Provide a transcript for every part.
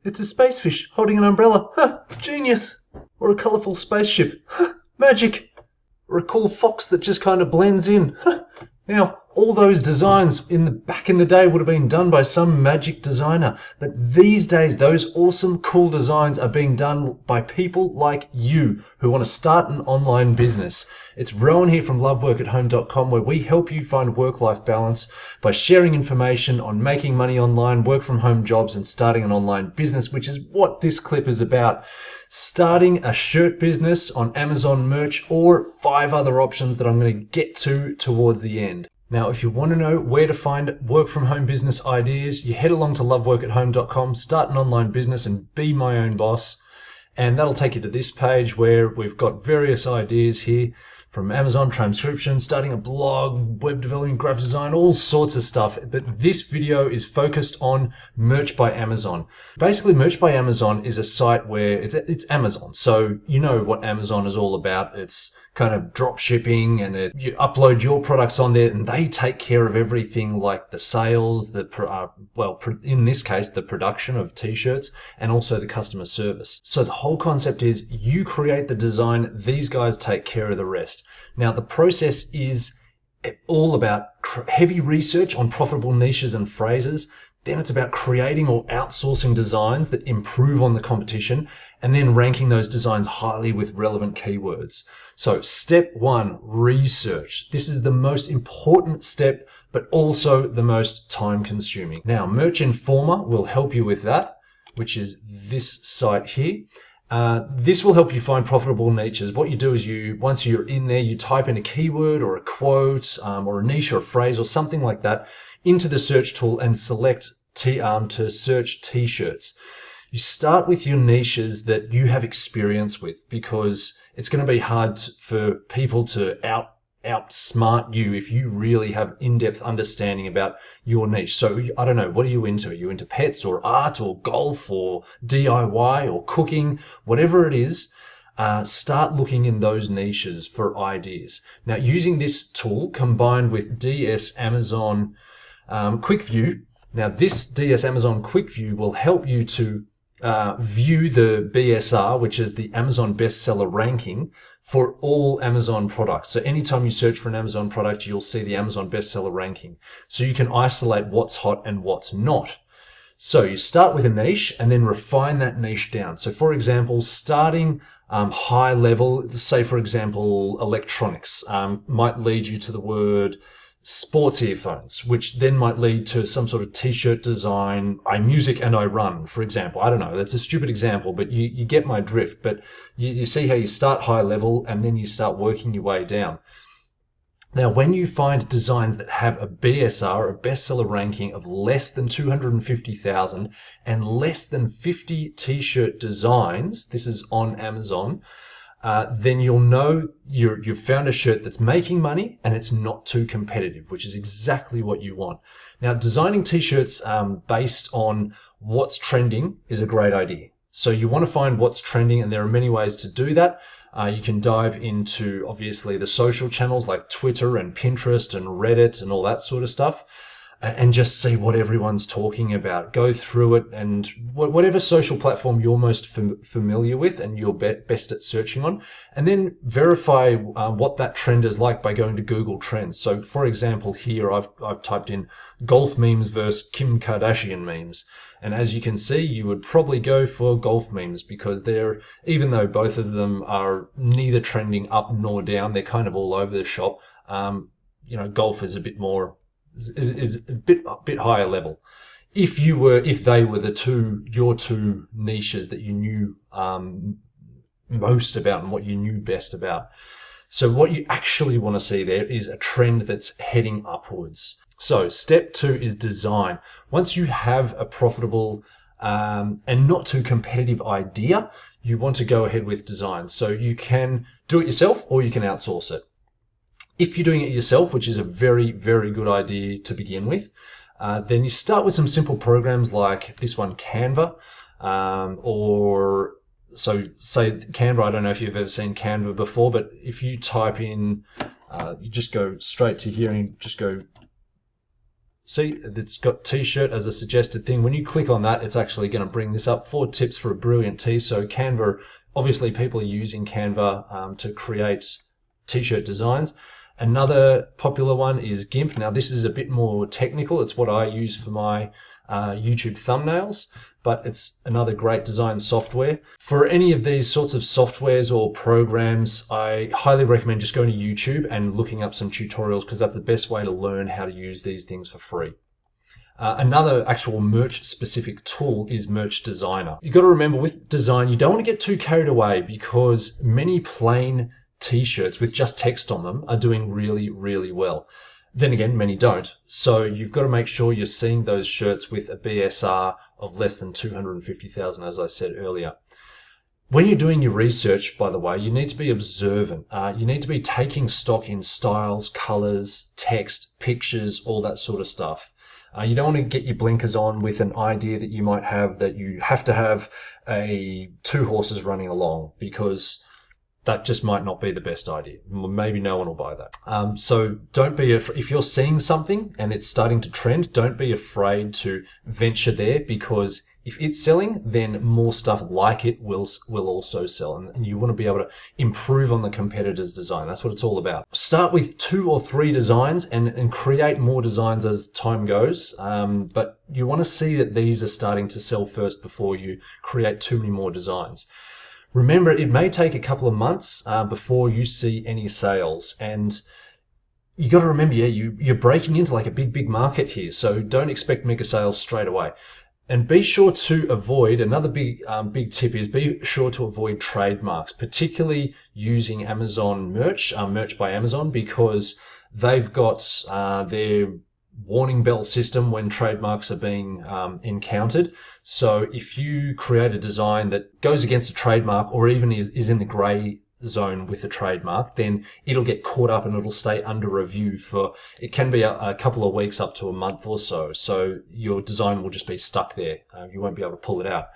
It's a space fish holding an umbrella. Huh, genius. Or a colourful spaceship. Huh, magic. Or a cool fox that just kind of blends in. Huh. Now, all those designs back in the day would have been done by some magic designer. But these days, those awesome, cool designs are being done by people like you who want to start an online business. It's Rowan here from LWAH, where we help you find work-life balance by sharing information on making money online, work-from-home jobs, and starting an online business, which is what this clip is about. Starting a shirt business on Amazon merch, or 5 other options that I'm going to get to towards the end. Now, if you want to know where to find work from home business ideas, you head along to loveworkathome.com, start an online business and be my own boss. And that'll take you to this page where we've got various ideas here, from Amazon transcription, starting a blog, web development, graphic design, all sorts of stuff. But this video is focused on Merch by Amazon. Basically, Merch by Amazon is a site where it's Amazon. So you know what Amazon is all about. It's kind of drop shipping, and you upload your products on there and they take care of everything like the sales, in this case, the production of t-shirts, and also the customer service. So the whole concept is you create the design, these guys take care of the rest. Now, the process is all about heavy research on profitable niches and phrases. Then it's about creating or outsourcing designs that improve on the competition, and then ranking those designs highly with relevant keywords. So step 1, research. This is the most important step, but also the most time consuming. Now, Merch Informer will help you with that, which is this site here. This will help you find profitable niches. What you do is once you're in there, you type in a keyword or a quote or a niche or a phrase or something like that into the search tool and select to search t-shirts. You start with your niches that you have experience with, because it's going to be hard for people to outsmart you if you really have in-depth understanding about your niche. So I don't know, what are you into? Are you into pets or art or golf or DIY or cooking? Whatever it is, start looking in those niches for ideas. Now, using this tool combined with DS Amazon Quick View. Now, this DS Amazon Quick View will help you to view the BSR, which is the Amazon bestseller ranking for all Amazon products. So anytime you search for an Amazon product, you'll see the Amazon bestseller ranking. So you can isolate what's hot and what's not. So you start with a niche and then refine that niche down. So for example, starting high level, say for example, electronics, might lead you to the word sports earphones, which then might lead to some sort of t-shirt design. I music and I run, for example. I don't know, that's a stupid example, but you get my drift. But you see how you start high level and then you start working your way down. Now, when you find designs that have a BSR, a bestseller ranking of less than 250,000 and less than 50 t-shirt designs, this is on Amazon, then you'll know you've found a shirt that's making money and it's not too competitive, which is exactly what you want. Now, designing t-shirts based on what's trending is a great idea. So you want to find what's trending, and there are many ways to do that. You can dive into, obviously, the social channels like Twitter and Pinterest and Reddit and all that sort of stuff, and just see what everyone's talking about. Go through it, and whatever social platform you're most familiar with and you're best at searching on, and then verify what that trend is like by going to Google Trends. So for example, here I've typed in golf memes versus Kim Kardashian memes. And as you can see, you would probably go for golf memes, because even though both of them are neither trending up nor down, they're kind of all over the shop. Golf is a bit more, is a bit higher level. If they were your two niches that you knew most about and what you knew best about. So what you actually want to see there is a trend that's heading upwards. So step 2 is design. Once you have a profitable and not too competitive idea, you want to go ahead with design. So you can do it yourself or you can outsource it. If you're doing it yourself, which is a very, very good idea to begin with, then you start with some simple programs like this one, Canva, so say Canva. I don't know if you've ever seen Canva before, but if you type in, you just go straight to here and just go See, it's got t-shirt as a suggested thing. When you click on that, it's actually going to bring this up. 4 tips for a brilliant tee. So Canva, obviously people are using Canva to create t-shirt designs. Another popular one is GIMP. Now this is a bit more technical. It's what I use for my YouTube thumbnails, but it's another great design software. For any of these sorts of softwares or programs, I highly recommend just going to YouTube and looking up some tutorials, because that's the best way to learn how to use these things for free. Another actual merch specific tool is Merch Designer. You've got to remember with design, you don't want to get too carried away, because many plain t-shirts with just text on them are doing really, really well. Then again, many don't. So you've got to make sure you're seeing those shirts with a BSR of less than 250,000, as I said earlier. When you're doing your research, by the way, you need to be observant. You need to be taking stock in styles, colors, text, pictures, all that sort of stuff. You don't want to get your blinkers on with an idea that you might have that you have to have 2 horses running along, because that just might not be the best idea. Maybe no one will buy that. So don't be if you're seeing something and it's starting to trend, don't be afraid to venture there, because if it's selling, then more stuff like it will also sell. And you want to be able to improve on the competitor's design. That's what it's all about. Start with 2 or 3 designs and create more designs as time goes. But you want to see that these are starting to sell first before you create too many more designs. Remember, it may take a couple of months before you see any sales, and you got to remember, you're breaking into like a big market here, so don't expect mega sales straight away. And be sure to avoid, another big tip is be sure to avoid trademarks, particularly using Amazon Merch, Merch by Amazon, because they've got their warning bell system when trademarks are being encountered. So if you create a design that goes against a trademark, or even is in the grey zone with a trademark, then it'll get caught up and it'll stay under review for, it can be a couple of weeks up to a month or so. So your design will just be stuck there. You won't be able to pull it out.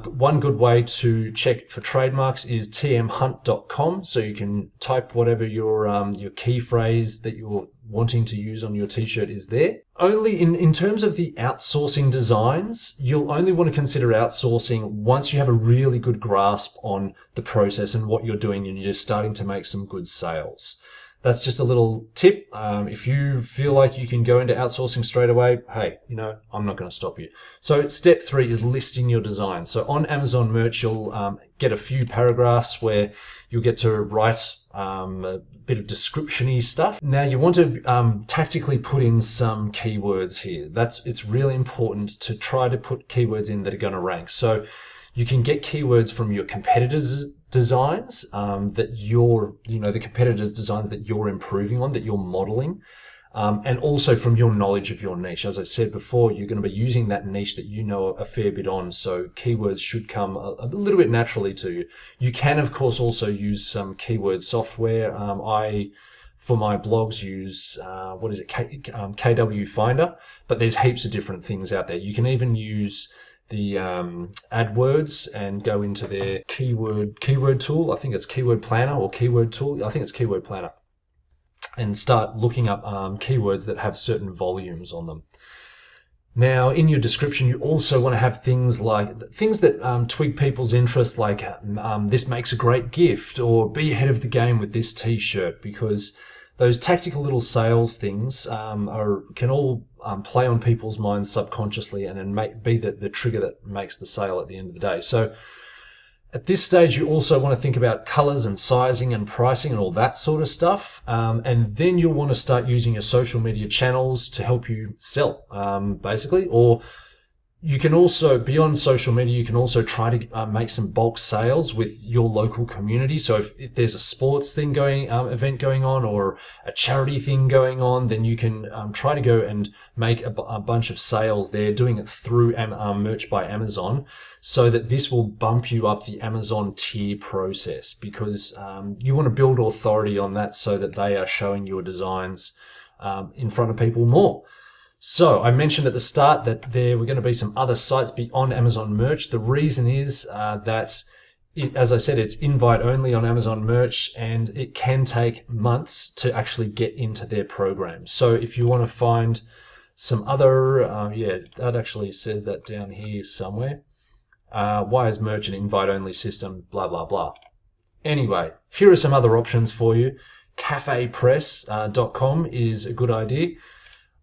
One good way to check for trademarks is tmhunt.com. So you can type whatever your key phrase that you're wanting to use on your t-shirt is there. Only in terms of the outsourcing designs, you'll only want to consider outsourcing once you have a really good grasp on the process and what you're doing and you're starting to make some good sales. That's just a little tip. If you feel like you can go into outsourcing straight away, hey, I'm not going to stop you. So step 3 is listing your design. So on Amazon Merch, you'll get a few paragraphs where you'll get to write a bit of description-y stuff. Now you want to tactically put in some keywords here. It's really important to try to put keywords in that are going to rank. So you can get keywords from your competitors' designs the competitors' designs that you're improving on, that you're modeling, and also from your knowledge of your niche. As I said before, you're going to be using that niche that you know a fair bit on, so keywords should come a little bit naturally to you. You can, of course, also use some keyword software. I, for my blogs, use KW Finder, but there's heaps of different things out there. You can even use the AdWords and go into their keyword tool. I think it's Keyword Planner or Keyword Tool. I think it's Keyword Planner, and start looking up keywords that have certain volumes on them. Now, in your description, you also want to have things that twig people's interest, like this makes a great gift, or be ahead of the game with this t-shirt, because those tactical little sales things can all play on people's minds subconsciously, and then be the trigger that makes the sale at the end of the day. So at this stage, you also want to think about colors and sizing and pricing and all that sort of stuff. And then you'll want to start using your social media channels to help you sell, basically. Or you can also, beyond social media, you can also try to make some bulk sales with your local community. So if there's a sports thing event going on, or a charity thing going on, then you can try to go and make a bunch of sales there, doing it through Merch by Amazon, so that this will bump you up the Amazon tier process, because you want to build authority on that so that they are showing your designs in front of people more. So I mentioned at the start that there were going to be some other sites beyond Amazon Merch. The reason is that, as I said, it's invite only on Amazon Merch, and it can take months to actually get into their program. So if you want to find some other, yeah, that actually says that down here somewhere. Why is merchant invite-only system, blah, blah, blah. Anyway, here are some other options for you. cafepress.com is a good idea.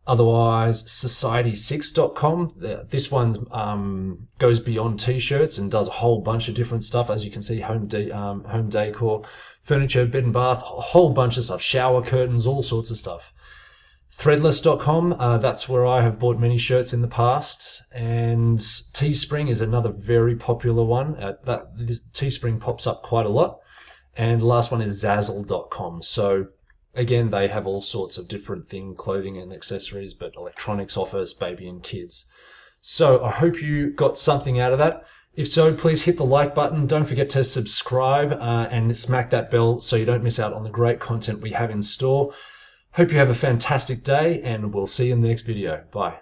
Otherwise, society6.com. This one goes beyond t-shirts and does a whole bunch of different stuff. As you can see, home decor, furniture, bed and bath, a whole bunch of stuff, shower curtains, all sorts of stuff. Threadless.com, that's where I have bought many shirts in the past. And Teespring is another very popular one. Teespring pops up quite a lot. And the last one is Zazzle.com. So again, they have all sorts of different clothing and accessories, but electronics, office, baby and kids. So I hope you got something out of that. If so, please hit the like button. Don't forget to subscribe and smack that bell so you don't miss out on the great content we have in store. Hope you have a fantastic day, and we'll see you in the next video. Bye.